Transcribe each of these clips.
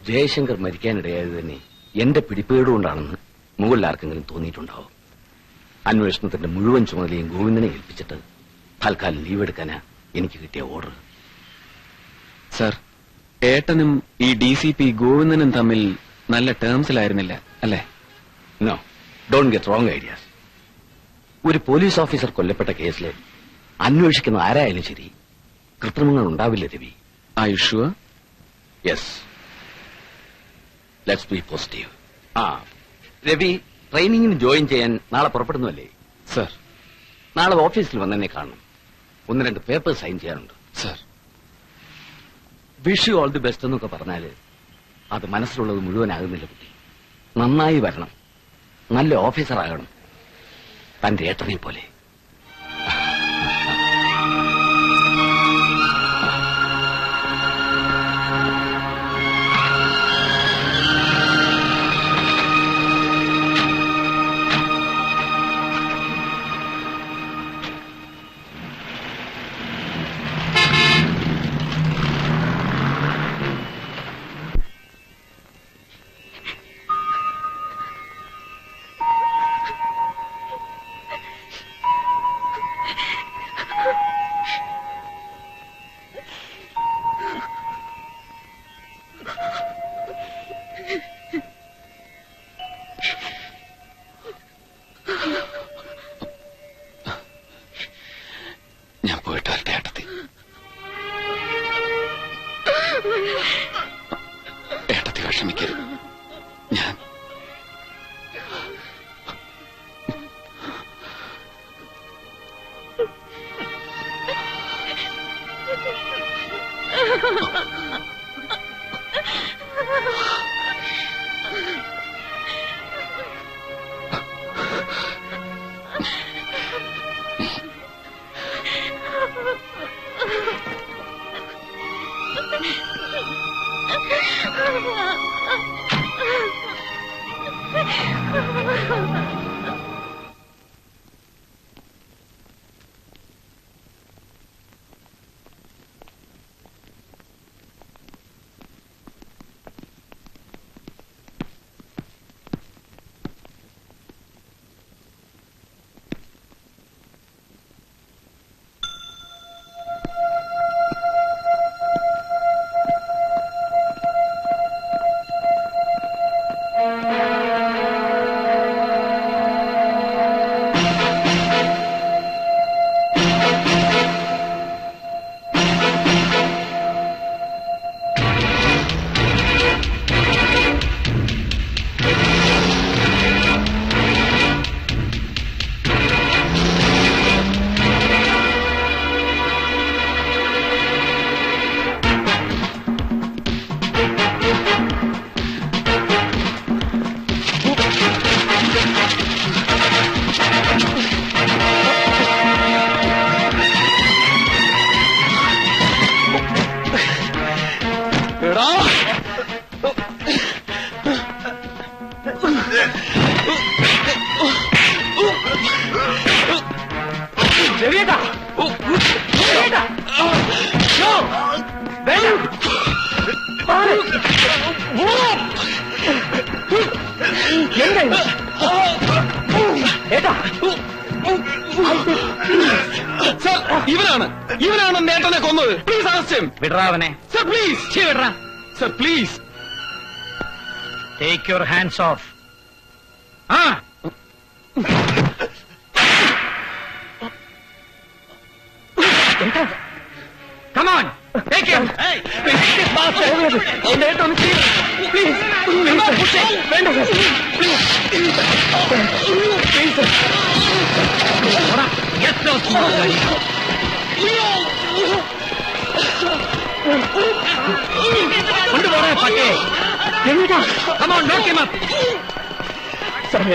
ജയശങ്കർ മരിക്കാനിടയായത് തന്നെ എന്റെ പിടിപ്പേടുകൊണ്ടാണെന്ന് മുകളിൽ ആർക്കെങ്കിലും തോന്നിയിട്ടുണ്ടാവും. അന്വേഷണത്തിന്റെ മുഴുവൻ ചുമതലയും ഗോവിന്ദനെ ഏൽപ്പിച്ചിട്ട് തൽക്കാലം ലീവ് എടുക്കാനാ എനിക്ക് കിട്ടിയ ഓർഡർ. സർ, ഏട്ടനും ഈ DCP ഗോവിന്ദനും തമ്മിൽ നല്ല ടേംസിലായിരുന്നില്ല അല്ലേ? No, don't get wrong ideas. ഒരു പോലീസ് ഓഫീസർ കൊല്ലപ്പെട്ട കേസിൽ അന്വേഷിക്കുന്ന ആരായാലും ശരി, കൃത്രിമങ്ങൾ ഉണ്ടാവില്ല Ravi. Are you sure? Yes, let's be positive. Ravi ട്രെയിനിങ്ങിന് ജോയിൻ ചെയ്യാൻ നാളെ പുറപ്പെടുന്നല്ലേ? സർ. നാളെ ഓഫീസിൽ വന്നെന്നെ കാണണം. 1-2 പേപ്പേഴ്സ് സൈൻ ചെയ്യാനുണ്ട്. Sir. Wish you all the best എന്നൊക്കെ പറഞ്ഞാല് അത് മനസ്സിലുള്ളത് മുഴുവനാകുന്നില്ല കുട്ടി. നന്നായി വരണം, നല്ല ഓഫീസർ ആകണം, തന്റെ ഏട്ടനെ പോലെ. ഞാൻ പോയിട്ട് വരട്ടെ ഏട്ടത്തി. ഏട്ടത്തി വിഷമിക്കരുത്. ഞാൻ ഇവനാണ് നേട്ടനെ കൊന്നത്. Please ask him. വിടറാവനെ. Sir please. വിടറാ. Sir please. Take your hands off. Come on, take him. Hey, please, get those small guys. Come on, knock him up. Sorry,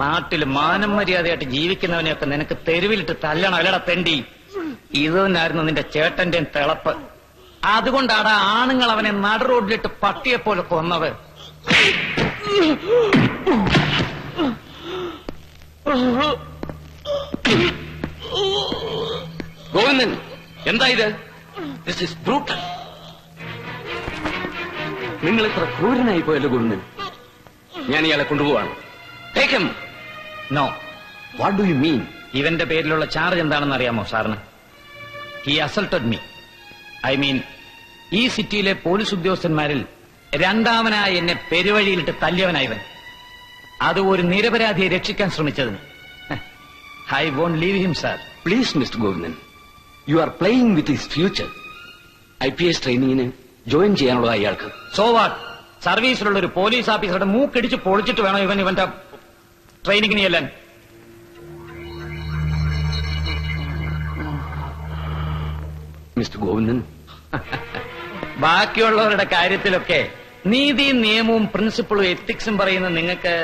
നാട്ടിൽ മാനം മര്യാദയായിട്ട് ജീവിക്കുന്നവനെയൊക്കെ നിനക്ക് തെരുവിലിട്ട് തല്ലണം അല്ലടാ തെണ്ടി. ഇത് തന്നെയായിരുന്നു നിന്റെ ചേട്ടന്റെ തിളപ്പ്. അതുകൊണ്ടാണ് ആണുങ്ങൾ അവനെ നടു റോഡിലിട്ട് പട്ടിയെപ്പോലെ കൊന്നത്. ഗോവിന്ദൻ, എന്താ ഇത്? This is brutal. നിങ്ങൾ ഇത്ര ക്രൂരനായി പോയല്ലോ ഗോവിന്ദൻ. ഞാൻ ഇയാളെ കൊണ്ടുപോവാണ്. Take him. No. What do you mean? ഇവന്റെ പേരിലുള്ള ചാർജ് എന്താണെന്ന് അറിയാമോ സാറിന്? He assaulted me. I mean, ഈ സിറ്റിയിലെ പോലീസ് ഉദ്യോഗസ്ഥന്മാരിൽ രണ്ടാമനായി എന്നെ പെരുവഴിയിലിട്ട് തല്ലിയവനായവൻ. അത് ഒരു നിരപരാധിയെ രക്ഷിക്കാൻ ശ്രമിച്ചതിന്. I won't leave him sir. Please mister Govindan, you are playing with his future. IPS ട്രെയിനിങ്ങിന് ജോയിൻ ചെയ്യാനുള്ള അയാൾക്ക്. So what? സർവീസിലുള്ള ഒരു പോലീസ് ഓഫീസറുടെ മൂക്കിടിച്ച് പൊളിച്ചിട്ട് വേണം ഇവന്റെ ട്രെയിനിങ്ങിന് ചെല്ലാൻ. മിസ്റ്റർ ഗോവിന്ദൻ, ബാക്കിയുള്ളവരുടെ കാര്യത്തിലൊക്കെ നീതിയും നിയമവും പ്രിൻസിപ്പിളും എത്തിക്സും പറയുന്ന നിങ്ങൾക്ക്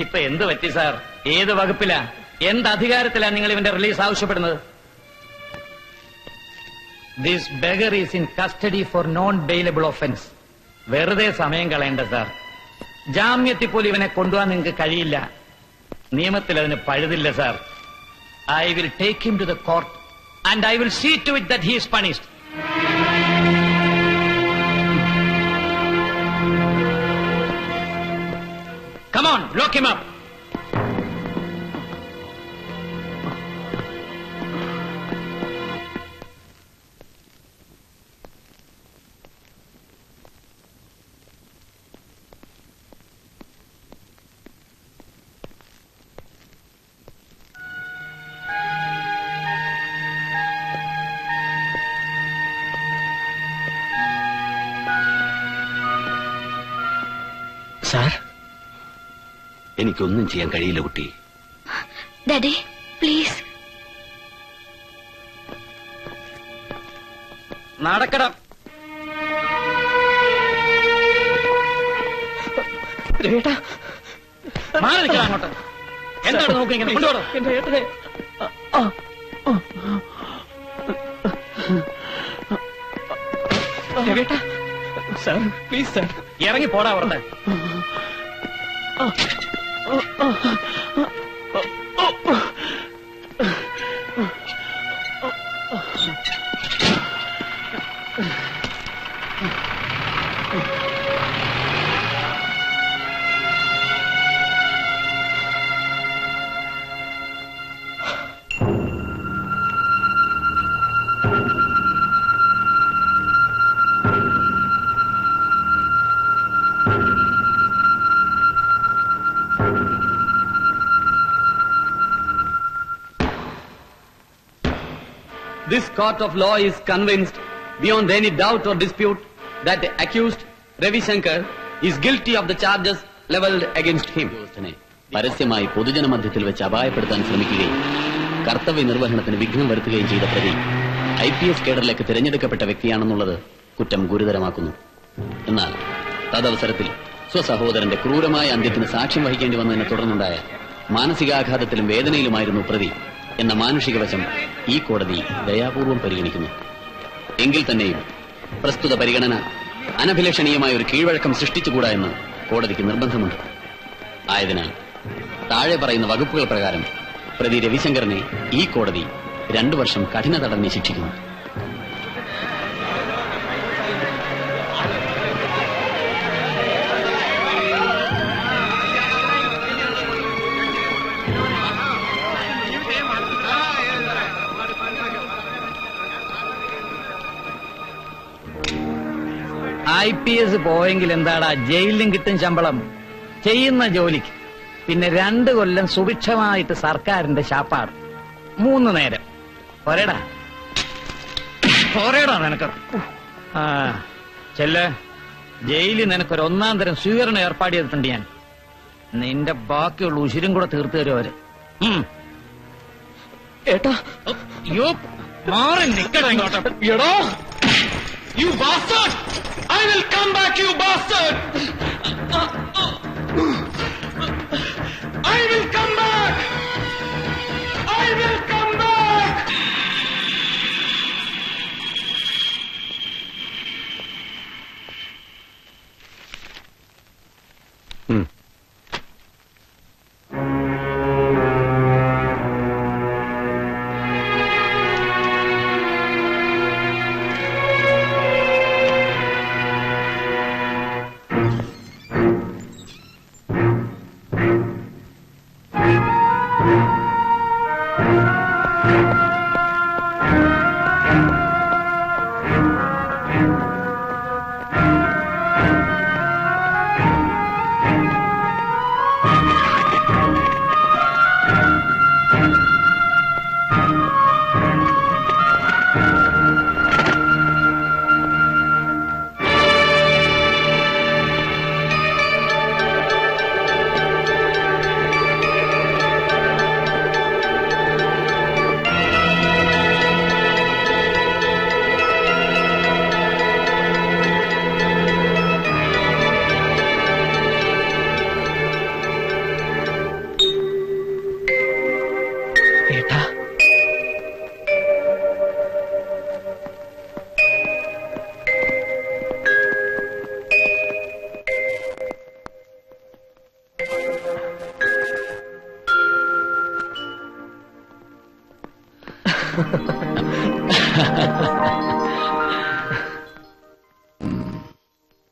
ഇപ്പൊ എന്ത് പറ്റി സാർ? ഏത് വകുപ്പിലാ, എന്ത് അധികാരത്തിലാണ് നിങ്ങൾ ഇവന്റെ റിലീസ് ആവശ്യപ്പെടുന്നത്? This beggar is in custody four non bailable offence. വെറുതെ സമയം കളയണ്ട സാർ. ജാമ്യത്തിൽ പോലും ഇവനെ കൊണ്ടുപോകാൻ നിങ്ങൾക്ക് കഴിയില്ല. നിയമത്തിൽ അതിന് പഴുതില്ല sir. I will take him to the court and I will see to it that he is punished. Come on, lock him up. Sir, എനിക്കൊന്നും ചെയ്യാൻ കഴിയില്ല കുട്ടി. Daddy please. നടക്കണം. മാറി നിൽക്കണം അങ്ങോട്ട്. എന്താണ് നോക്കിങ്ങനെ കൊണ്ടുപോകണം? എന്റെ ഏട്ടനെ സാർ, പ്ലീസ് സാർ. ഇറങ്ങി പോടാ അവിടെ. This court of law is convinced beyond any doubt or dispute that the accused Ravi Shankar is guilty of the charges leveled against him. പരസ്യമായി പൊതുജനമധ്യത്തിൽ വെച്ച് അപായപ്പെടുത്താൻ ശ്രമിക്കുകയും കർത്തവ്യ നിർവഹണത്തിന് വിഘ്നം വരുത്തുകയും ചെയ്ത പ്രതി IPS കേഡറിലേക്ക് തിരഞ്ഞെടുക്കപ്പെട്ട വ്യക്തിയാണെന്നുള്ളത് കുറ്റം ഗുരുതരമാക്കുന്നു. എന്നാൽ തദവസരത്തിൽ സ്വസഹോദരന്റെ ക്രൂരമായ അന്ത്യത്തിന് സാക്ഷ്യം വഹിക്കേണ്ടി വന്നതിനെ തുടർന്നുണ്ടായ മാനസികാഘാതത്തിലും വേദനയിലുമായിരുന്നു പ്രതി എന്ന മാനുഷിക വശം ഈ കോടതി ദയാപൂർവം പരിഗണിക്കുന്നു. എങ്കിൽ തന്നെയും പ്രസ്തുത പരിഗണന അനഭിലഷണീയമായ ഒരു കീഴ്വഴക്കം സൃഷ്ടിച്ചുകൂടാ എന്ന് കോടതിക്ക് നിർബന്ധമുണ്ട്. ആയതിനാൽ താഴെ പറയുന്ന വകുപ്പുകൾ പ്രകാരം പ്രതി രവിശങ്കറിനെ ഈ കോടതി 2 വർഷം കഠിന തടവിന് ശിക്ഷിക്കുന്നു. IPS പോയെങ്കിൽ എന്താടാ, ജയിലിലും കിട്ടും ശമ്പളം. ചെയ്യുന്ന ജോലിക്ക് പിന്നെ 2 കൊല്ലം സുഭിക്ഷമായിട്ട് സർക്കാരിന്റെ ശാപ്പാട്. 3 നേരം പോരേടാ നിനക്ക്. ആ ചെല്ല്, ജയിലിൽ നിനക്കൊരു 1-ാം തരം സ്വീകരണം ഏർപ്പാട് ചെയ്തിട്ടുണ്ട് ഞാൻ. നിന്റെ ബാക്കിയുള്ള ഉശിരും കൂടെ തീർത്തു തരും അവര്. ഏട്ടാ, അയ്യോ മാറി നിക്കടാ ഇങ്ങോട്ട്. എടോ, you bastard! I will come back, you bastard! I I will come back. I will come back.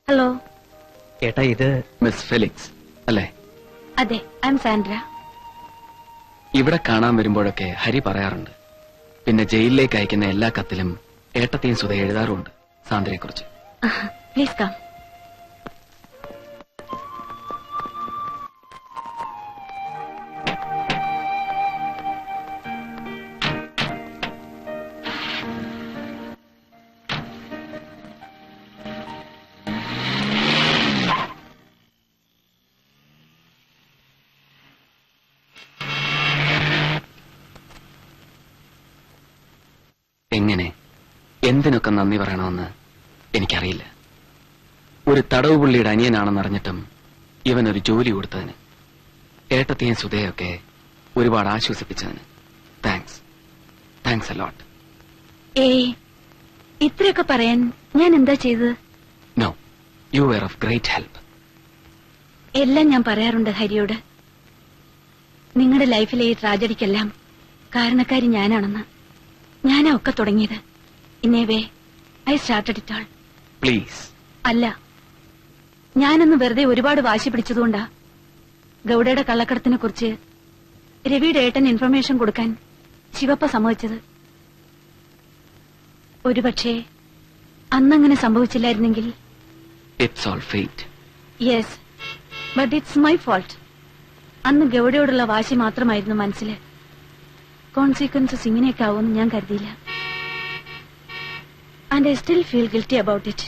Hello. ഏട്ടാ, ഇത് മിസ് ഫെലിക്സ് അല്ലേ? അതെ, ഐ എം സാൻഡ്ര. ഇവിടെ കാണാൻ വരുമ്പോഴൊക്കെ ഹരി പറയാറുണ്ട്. പിന്നെ ജയിലിലേക്ക് അയക്കുന്ന എല്ലാ കത്തിലും ഏട്ടത്തെയും സുധ എഴുതാറുമുണ്ട് സാന്ദ്രയെ കുറിച്ച്. Please come. എങ്ങനെ, എന്തിനൊക്കെ നന്ദി പറയണമെന്ന് എനിക്കറിയില്ല. ഒരു തടവ് പുള്ളിയുടെ അനിയനാണെന്നറിഞ്ഞിട്ടും ഇവനൊരു ജോലി കൊടുത്തതിന്, ഏട്ടത്തെയും സുധയൊക്കെ ഒരുപാട് ആശ്വസിപ്പിച്ചതിന് താങ്ക്സ് അലോട്ട്. ഇത്രയൊക്കെ പറയാൻ ഞാൻ എന്താ ചെയ്തത്? No, you were of great help. എല്ലാം ഞാൻ പറയാറുണ്ട് ഹരിയോട്. നിങ്ങളുടെ ലൈഫിലെ ഈ ട്രാജഡിക്കെല്ലാം കാരണക്കാരി ഞാനാണെന്ന്. ഞാനാ ഒക്കെ തുടങ്ങിയത്. Anyway I started it all. Please. അല്ല, ഞാനൊന്ന് വെറുതെ ഒരുപാട് വാശി പിടിച്ചതുകൊണ്ടാ ഗൌഡയുടെ കള്ളക്കടത്തിനെ കുറിച്ച് രവിയുടെ ഏട്ടൻ ഇൻഫർമേഷൻ കൊടുക്കാൻ ശിവപ്പ സമ്മതിച്ചത്. ഒരുപക്ഷെ അന്നങ്ങനെ സംഭവിച്ചില്ലായിരുന്നെങ്കിൽ. It's all fate. Yes, but it's my fault. അന്ന് ഗൌഡയോടുള്ള വാശി മാത്രമായിരുന്നു മനസ്സില്. കോൺസിക്വൻസസ് ഇങ്ങനെയൊക്കെ ആവുമെന്ന് ഞാൻ കരുതിയില്ല. And I still feel guilty about it.